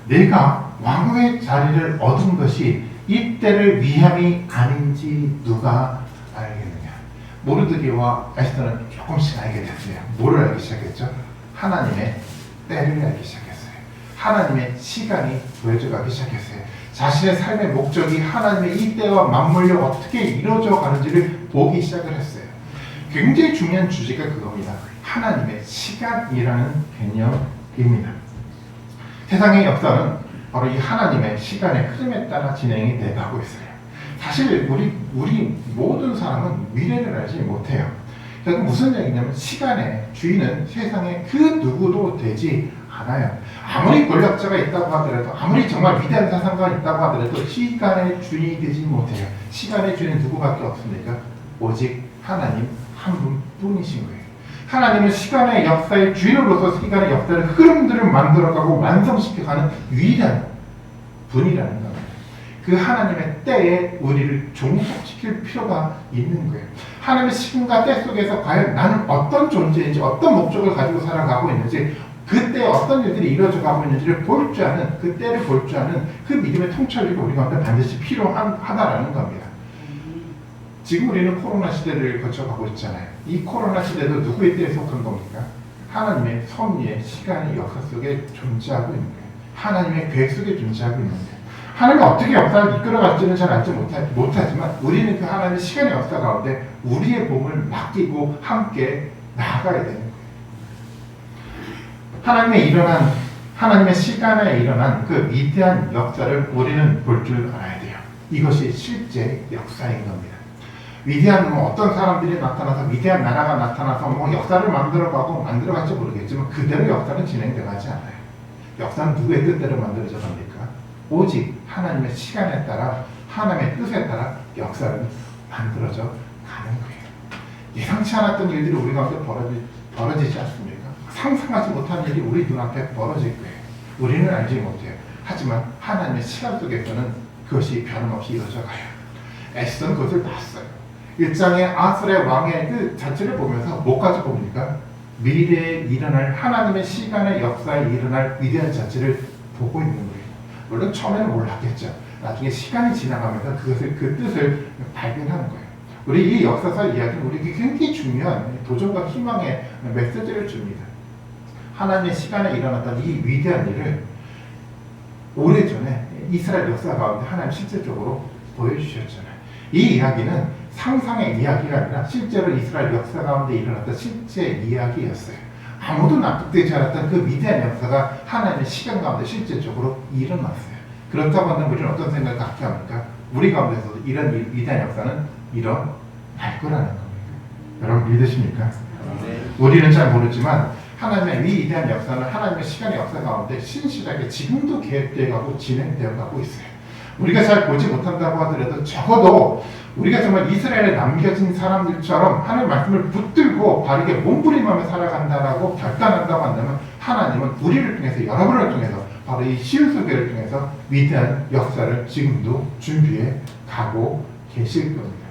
Speaker 1: 내가 왕국의 자리를 얻은 것이 이때를 위함이 아닌지 누가 알겠느냐. 모르드게와 에스더는 조금씩 알게 됐어요. 뭐를 알기 시작했죠? 하나님의 때를 알기 시작했어요. 하나님의 시간이 보여져가기 시작했어요. 자신의 삶의 목적이 하나님의 이 때와 맞물려 어떻게 이루어져 가는지를 보기 시작을 했어요. 굉장히 중요한 주제가 그겁니다. 하나님의 시간이라는 개념입니다. 세상의 역사는 바로 이 하나님의 시간의 흐름에 따라 진행이 돼가고 있어요. 사실 우리 모든 사람은 미래를 알지 못해요. 그러니까 무슨 얘기냐면 시간의 주인은 세상에 그 누구도 되지 않아요. 아무리 권력자가 있다고 하더라도 아무리 정말 위대한 사상가가 있다고 하더라도 시간의 주인이 되지 못해요. 시간의 주인은 누구밖에 없습니까? 오직 하나님 한 분뿐이신 거예요. 하나님은 시간의 역사의 주인으로서 시간의 역사의 흐름들을 만들어가고 완성시켜가는 유일한 분이라는 겁니다. 그 하나님의 때에 우리를 종속시킬 필요가 있는 거예요. 하나님의 시간과 때 속에서 과연 나는 어떤 존재인지 어떤 목적을 가지고 살아가고 있는지 그때 어떤 일들이 이루어져 가고 있는지를 볼 줄 아는 그 때를 볼 줄 아는 그 믿음의 통찰력이 우리 가운데 반드시 필요하다라는 겁니다. 지금 우리는 코로나 시대를 거쳐가고 있잖아요. 이 코로나 시대도 누구의 때에 속한 겁니까? 하나님의 섭리의 시간의 역사 속에 존재하고 있는 거예요. 하나님의 계획 속에 존재하고 있는 거예요. 하나님이 어떻게 역사를 이끌어갈지는 잘 알지 못하지만 우리는 그 하나님의 시간의 역사 가운데 우리의 몸을 맡기고 함께 나아가야 되는 거예요. 하나님의 시간에 일어난 그 위대한 역사를 우리는 볼 줄 알아야 돼요. 이것이 실제 역사인 겁니다. 위대한 어떤 사람들이 나타나서 위대한 나라가 나타나서 역사를 만들어갈지 모르겠지만 그대로 역사는 진행돼 가지 않아요. 역사는 누구의 뜻대로 만들어져 갑니까? 오직 하나님의 시간에 따라 하나님의 뜻에 따라 역사는 만들어져 가는 거예요. 예상치 않았던 일들이 우리 가운데 벌어지지 않습니까? 상상하지 못한 일이 우리 눈앞에 벌어질 거예요. 우리는 알지 못해요. 하지만 하나님의 시간 속에서는 그것이 변함없이 이루어져 가요. 에스더는 그것을 봤어요. 1장의 아술의 왕의 그 자체를 보면서 뭐까지 봅니까? 미래에 일어날 하나님의 시간의 역사에 일어날 위대한 자체를 보고 있는 거예요. 물론 처음에는 몰랐겠죠. 나중에 시간이 지나가면서 그 뜻을 발견하는 거예요. 우리 이 역사사 이야기는 우리에게 굉장히 중요한 도전과 희망의 메시지를 줍니다. 하나님의 시간에 일어났던 이 위대한 일을 오래전에 이스라엘 역사 가운데 하나님 실제적으로 보여주셨잖아요. 이 이야기는 상상의 이야기가 아니라 실제로 이스라엘 역사 가운데 일어났던 실제 이야기였어요. 아무도 납득되지 않았던 그 위대한 역사가 하나님의 시간 가운데 실제적으로 일어났어요. 그렇다고 한다면 우리는 어떤 생각을 갖게 합니까? 우리 가운데서도 이런 위대한 역사는 일어날 거라는 겁니다. 여러분 믿으십니까? 우리는 잘 모르지만 하나님의 위대한 역사는 하나님의 시간의 역사 가운데 신실하게 지금도 계획되어 가고 진행되어 가고 있어요. 우리가 잘 보지 못한다고 하더라도 적어도 우리가 정말 이스라엘에 남겨진 사람들처럼 하나님의 말씀을 붙들고 바르게 몸부림하며 살아간다라고 결단한다고 한다면 하나님은 우리를 통해서 여러분을 통해서 바로 이 시우소교를 통해서 위대한 역사를 지금도 준비해 가고 계실 겁니다.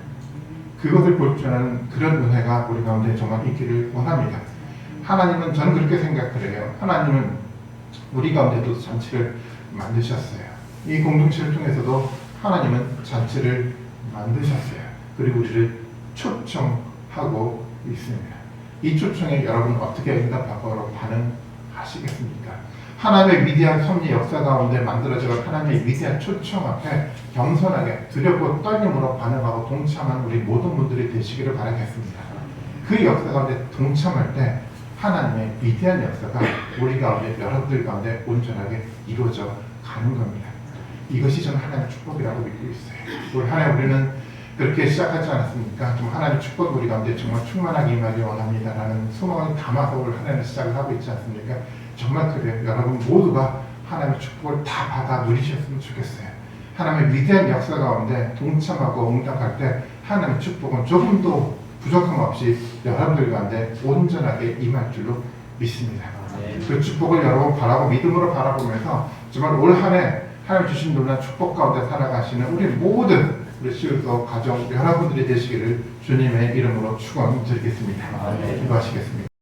Speaker 1: 그것을 보여주는 그런 은혜가 우리 가운데 정말 있기를 원합니다. 하나님은, 저는 그렇게 생각을 해요. 하나님은 우리 가운데도 잔치를 만드셨어요. 이 공동체를 통해서도 하나님은 잔치를 만드셨어요. 그리고 우리를 초청하고 있습니다. 이 초청에 여러분 어떻게 응답하고 반응하시겠습니까? 하나님의 위대한 섭리 역사 가운데 만들어질 하나님의 위대한 초청 앞에 겸손하게 두렵고 떨림으로 반응하고 동참한 우리 모든 분들이 되시기를 바라겠습니다. 그 역사 가운데 동참할 때 하나님의 위대한 역사가 우리 가운데, 여러분들 가운데 온전하게 이루어져 가는 겁니다. 이것이 저는 하나님의 축복이라고 믿고 있어요. 올 한해 우리는 그렇게 시작하지 않았습니까? 좀 하나님의 축복이 우리 가운데 정말 충만하게 임하기 원합니다라는 소망을 담아서 올 한해를 시작을 하고 있지 않습니까? 정말 그래요. 여러분 모두가 하나님의 축복을 다 받아 누리셨으면 좋겠어요. 하나님의 위대한 역사 가운데 동참하고 응답할 때 하나님의 축복은 조금도 부족함 없이 여러분들 가운데 온전하게 임할 줄로 믿습니다. 그 축복을 여러분 바라고 믿음으로 바라보면서 정말 올 한해 하나님 주신 놀라운 축복 가운데 살아가시는 우리 모든 우리 시우소 가정 여러분들이 되시기를 주님의 이름으로 축원드리겠습니다. 기도하시겠습니다.